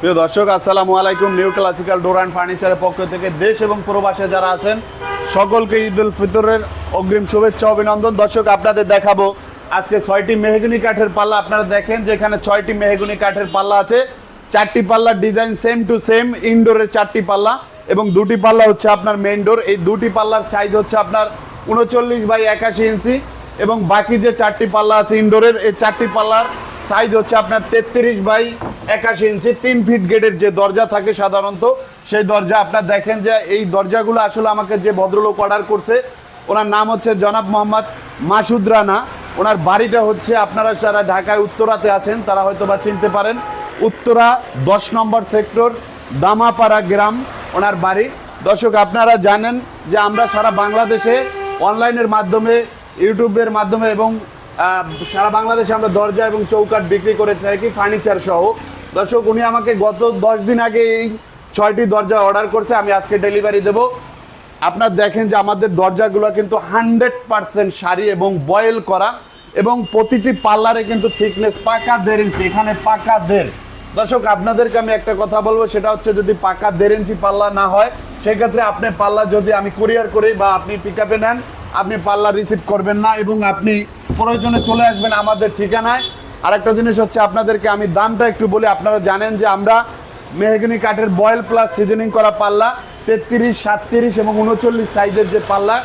প্রিয় দর্শক, আসসালামু আলাইকুম। নিউ ক্লাসিক্যাল ডোর অ্যান্ড ফার্নিচারের পক্ষ থেকে দেশ এবং প্রবাসে যারা আছেন সকলকে ঈদ উল ফিতরের অগ্রিম শুভেচ্ছা অভিনন্দন। দর্শক, আপনাদের দেখাবো আজকে 6টি মেহগনি কাঠের পাল্লা। আপনারা দেখেন যে এখানে 6টি মেহগনি কাঠের পাল্লা আছে। 4টি পাল্লার ডিজাইন সেম টু সেম, ইনডোরের 4টি পাল্লা এবং 2টি পাল্লা হচ্ছে আপনার মেইন ডোর। এই 2টি পাল্লার সাইজ হচ্ছে আপনার 39x81 ইঞ্চি এবং বাকি যে 4টি পাল্লা আছে ইনডোরের, এই 4টি পাল্লার সাইজ হচ্ছে আপনার 33x81 ইঞ্চি। 3 ফিট গেটের যে দরজা থাকে সাধারণত, সেই দরজা আপনার দেখেন যে এই দরজাগুলো আসলে আমাকে যে ভদ্রলোক অর্ডার করছে ওনার নাম হচ্ছে জনাব মোহাম্মদ মাসুদ রানা। ওনার বাড়িটা হচ্ছে, আপনারা যারা ঢাকায় উত্তরাতে আছেন তারা হয়তো বা চিনতে পারেন, উত্তরা 10 নম্বর সেক্টর, দামাপাড়া গ্রাম ওনার বাড়ি। দর্শক, আপনারা জানেন যে আমরা সারা বাংলাদেশে অনলাইনের মাধ্যমে, ইউটিউবের মাধ্যমে এবং সারা বাংলাদেশে আমরা দরজা এবং চৌকাঠ বিক্রি করে থাকি, ফার্নিচার সহ। দর্শক, উনি আমাকে গত 10 দিন আগে এই 6টি দরজা অর্ডার করছে, আমি আজকে ডেলিভারি দেব। আপনার দেখেন যে আমাদের দরজাগুলো কিন্তু 100% শাড়ি এবং বয়েল করা এবং প্রতিটি পাল্লারে কিন্তু থিকনেস পাকা 1.5 ইঞ্চি, এখানে পাকা 1.5। দর্শক, আপনাদেরকে আমি একটা কথা বলবো, সেটা হচ্ছে যদি পাকা 1.5 ইঞ্চি পাল্লা না হয় সেক্ষেত্রে আপনি পাল্লা যদি আমি কুরিয়ার করি বা আপনি পিক আপে নেন, আপনি পাল্লা রিসিভ করবেন না এবং আপনি প্রয়োজনে চলে আসবেন আমাদের ঠিকানায়। আরেকটা জিনিস হচ্ছে, আপনাদেরকে আমি দামটা একটু বলি। আপনারা জানেন যে আমরা মেহগনি কাঠের বয়েল প্লাস সিজনিং করা পাল্লা 33, 37 এবং 39 সাইজের যে পাল্লা,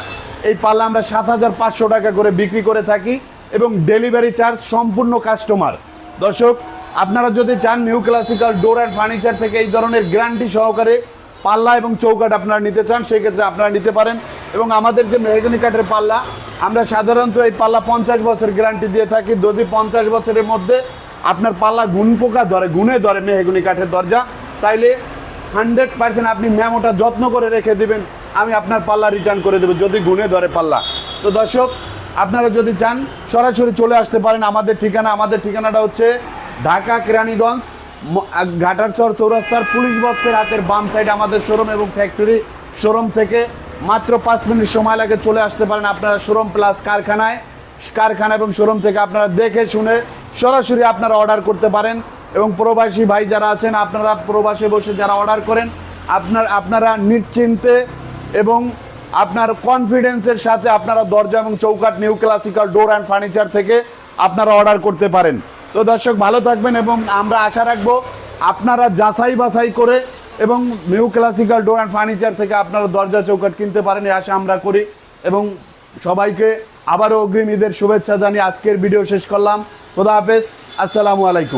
এই পাল্লা আমরা 7,500 টাকা করে বিক্রি করে থাকি এবং ডেলিভারি চার্জ সম্পূর্ণ কাস্টমার। দর্শক, আপনারা যদি চান new classical door and furniture থেকে এই ধরনের গ্যারান্টি সহকারে পাল্লা এবং চৌকাঠ আপনারা নিতে চান, সেই ক্ষেত্রে আপনারা নিতে পারেন। এবং আমাদের যে মেহগনি কাঠের পাল্লা, আমরা সাধারণত এই পাল্লা 50 বছর গ্যারান্টি দিয়ে থাকি। যদি 50 বছরের মধ্যে আপনার পাল্লা গুণে ধরে মেহগনি কাঠের দরজা, তাইলে 100% আপনি মেমোটা যত্ন করে রেখে দিবেন, আমি আপনার পাল্লা রিটার্ন করে দেবো যদি গুণে ধরে পাল্লা। তো দর্শক, আপনারা যদি চান সরাসরি চলে আসতে পারেন আমাদের ঠিকানাটা হচ্ছে ঢাকা কেরানীগঞ্জ, ঘাটারচর চৌরাস্তার পুলিশ বক্সের হাতের বাম সাইড আমাদের শোরুম এবং ফ্যাক্টরি। শোরুম থেকে মাত্র 5 মিনিট সময় লাগে, চলে আসতে পারেন আপনারা শোরুম প্লাস কারখানা এবং শোরুম থেকে আপনারা দেখে শুনে সরাসরি আপনারা অর্ডার করতে পারেন। এবং প্রবাসী ভাই যারা আছেন, আপনারা প্রবাসে বসে যারা অর্ডার করেন, আপনারা নিশ্চিন্তে এবং আপনার কনফিডেন্সের সাথে আপনারা দরজা এবং চৌকাঠ new classical door and furniture থেকে আপনারা অর্ডার করতে পারেন। তো দর্শক, ভালো থাকবেন এবং আমরা আশা রাখবো আপনারা যাচাই বাছাই করে এবং new classical door and furniture থেকে আপনারা দরজা চৌকাঠ কিনতে পারেন, এই আশা আমরা করি। এবং সবাইকে আবারও অগ্রিম ঈদের শুভেচ্ছা জানিয়ে আজকের ভিডিও শেষ করলাম। খোদা হাফেজ, আসসালামু আলাইকুম।